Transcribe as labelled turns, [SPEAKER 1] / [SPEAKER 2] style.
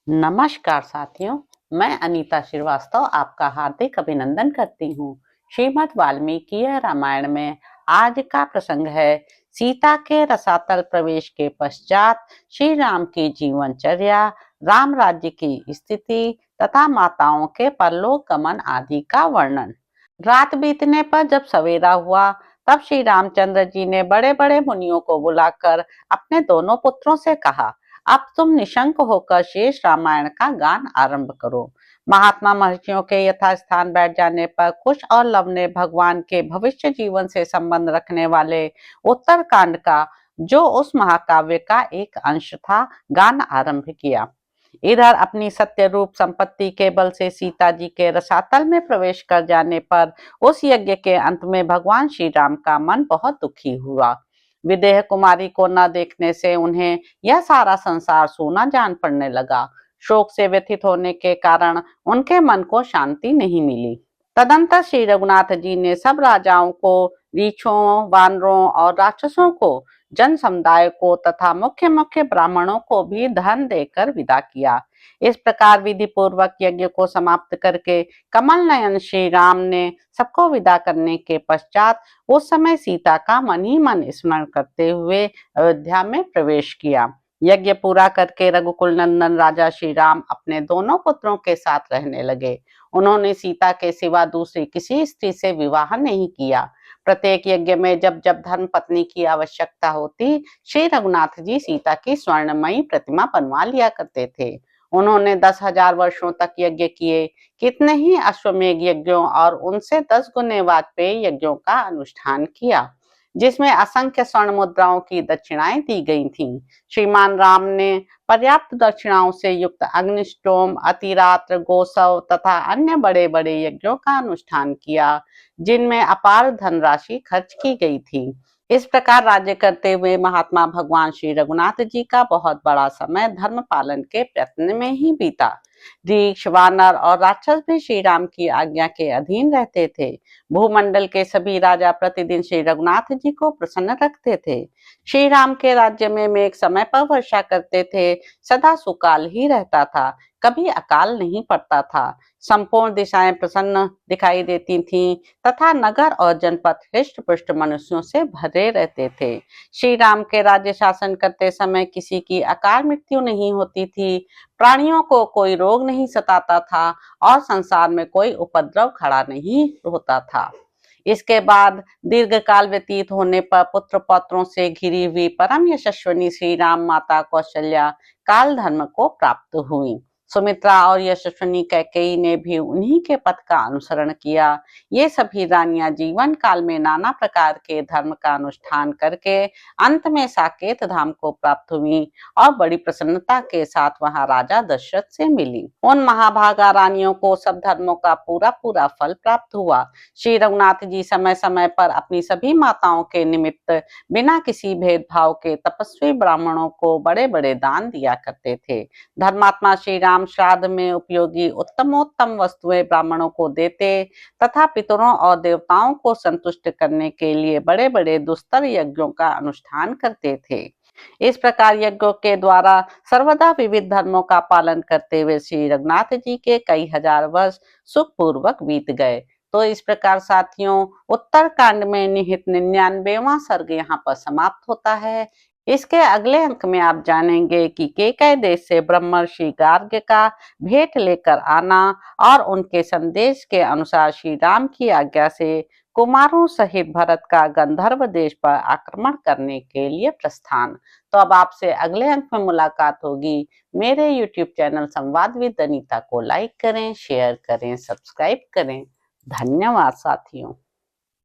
[SPEAKER 1] नमस्कार साथियों, मैं अनीता श्रीवास्तव आपका हार्दिक अभिनंदन करती हूँ। श्रीमद् वाल्मीकि रामायण में आज का प्रसंग है सीता के रसातल प्रवेश के पश्चात श्री राम की जीवनचर्या, राम राज्य की स्थिति तथा माताओं के परलोक गमन आदि का वर्णन। रात बीतने पर जब सवेरा हुआ तब श्री रामचंद्र जी ने बड़े बड़े मुनियों को बुलाकर अपने दोनों पुत्रों से कहा, अब तुम निशंक होकर शेष रामायण का गान आरंभ करो। महात्मा महर्षियों के यथास्थान बैठ जाने पर कुश और लव ने भगवान के भविष्य जीवन से संबंध रखने वाले उत्तर कांड का, जो उस महाकाव्य का एक अंश था, गान आरंभ किया। इधर अपनी सत्य रूप संपत्ति के बल से सीता जी के रसातल में प्रवेश कर जाने पर उस यज्ञ के अंत में भगवान श्री राम का मन बहुत दुखी हुआ। विदेह कुमारी को न देखने से उन्हें यह सारा संसार सूना जान पड़ने लगा। शोक से व्यथित होने के कारण उनके मन को शांति नहीं मिली। तदंतर श्री रघुनाथ जी ने सब राजाओं को, रीछों, वानरों और राक्षसों को, जन समुदाय को तथा मुख्य मुख्य ब्राह्मणों को भी धन देकर विदा किया। इस प्रकार विधि पूर्वक यज्ञ को समाप्त करके कमल नयन श्री राम ने सबको विदा करने के पश्चात उस समय सीता का मन ही मन स्मरण करते हुए अयोध्या में प्रवेश किया। यज्ञ पूरा करके रघुकुल नंदन राजा श्री राम अपने दोनों पुत्रों के साथ रहने लगे। उन्होंने सीता के सिवा दूसरी किसी स्त्री से विवाह नहीं किया। प्रत्येक यज्ञ में जब जब धर्म पत्नी की आवश्यकता होती, श्री रघुनाथ जी सीता की स्वर्णमयी प्रतिमा बनवा लिया करते थे। उन्होंने 10,000 वर्षों तक यज्ञ किए, कितने ही अश्वमेघ यज्ञों और उनसे 10 गुने वाजपेयी यज्ञों का अनुष्ठान किया, जिसमें असंख्य स्वर्ण मुद्राओं की दक्षिणाएं दी गई थीं। श्रीमान राम ने पर्याप्त दक्षिणाओं से युक्त अग्निष्टोम, अतिरात्र, गोसव तथा अन्य बड़े बड़े यज्ञों का अनुष्ठान किया, जिनमें अपार धनराशि खर्च की गई थी। इस प्रकार राज्य करते हुए महात्मा भगवान श्री रघुनाथ जी का बहुत बड़ा समय धर्म पालन के प्रयत्न में ही बीता। ऋक्ष, वानर और राक्षस भी श्री राम की आज्ञा के अधीन रहते थे। भूमंडल के सभी राजा प्रतिदिन श्री रघुनाथ जी को प्रसन्न रखते थे। श्री राम के राज्य में मेघ समय पर वर्षा करते थे, सदा सुकाल ही रहता था, कभी अकाल नहीं पड़ता था। संपूर्ण दिशाएं प्रसन्न दिखाई देती थीं तथा नगर और जनपद हृष्ट पुष्ट मनुष्यों से भरे रहते थे। श्री राम के राज्य शासन करते समय किसी की अकाल मृत्यु नहीं होती थी, प्राणियों को कोई रोग नहीं सताता था और संसार में कोई उपद्रव खड़ा नहीं होता था। इसके बाद दीर्घ काल व्यतीत होने पर पुत्र पौत्रों से घिरी हुई परम यशस्विनी श्री राम माता कौशल्या काल धर्म को प्राप्त हुई। सुमित्रा और यशस्विनी कैकेयी ने भी उन्हीं के पथ का अनुसरण किया। ये सभी रानियां जीवन काल में नाना प्रकार के धर्म का अनुष्ठान करके अंत में साकेत धाम को प्राप्त हुई और बड़ी प्रसन्नता के साथ वहां राजा दशरथ से मिली। उन महाभागा रानियों को सब धर्मों का पूरा पूरा फल प्राप्त हुआ। श्री रघुनाथ जी समय समय पर अपनी सभी माताओं के निमित्त बिना किसी भेदभाव के तपस्वी ब्राह्मणों को बड़े बड़े दान दिया करते थे। धर्मात्मा श्री राम श्राद्ध में उपयोगी उत्तमोत्तम वस्तुएं ब्राह्मणों को देते तथा पितरों और देवताओं को संतुष्ट करने के लिए बड़े बड़े दुस्तर यज्ञों का अनुष्ठान करते थे। इस प्रकार यज्ञों के द्वारा सर्वदा विविध धर्मों का पालन करते हुए श्री रघुनाथ जी के कई हजार वर्ष सुखपूर्वक बीत गए। तो इस प्रकार साथियों, उत्तर कांड में निहित 99वां सर्ग यहाँ पर समाप्त होता है। इसके अगले अंक में आप जानेंगे कि केकय देश से ब्रह्मर्षि गार्ग्य का भेंट लेकर आना और उनके संदेश के अनुसार श्री राम की आज्ञा से कुमारों सहित भरत का गंधर्व देश पर आक्रमण करने के लिए प्रस्थान। तो अब आपसे अगले अंक में मुलाकात होगी। मेरे YouTube चैनल संवाद विद अनीता को लाइक करें, शेयर करें, सब्सक्राइब करें। धन्यवाद साथियों।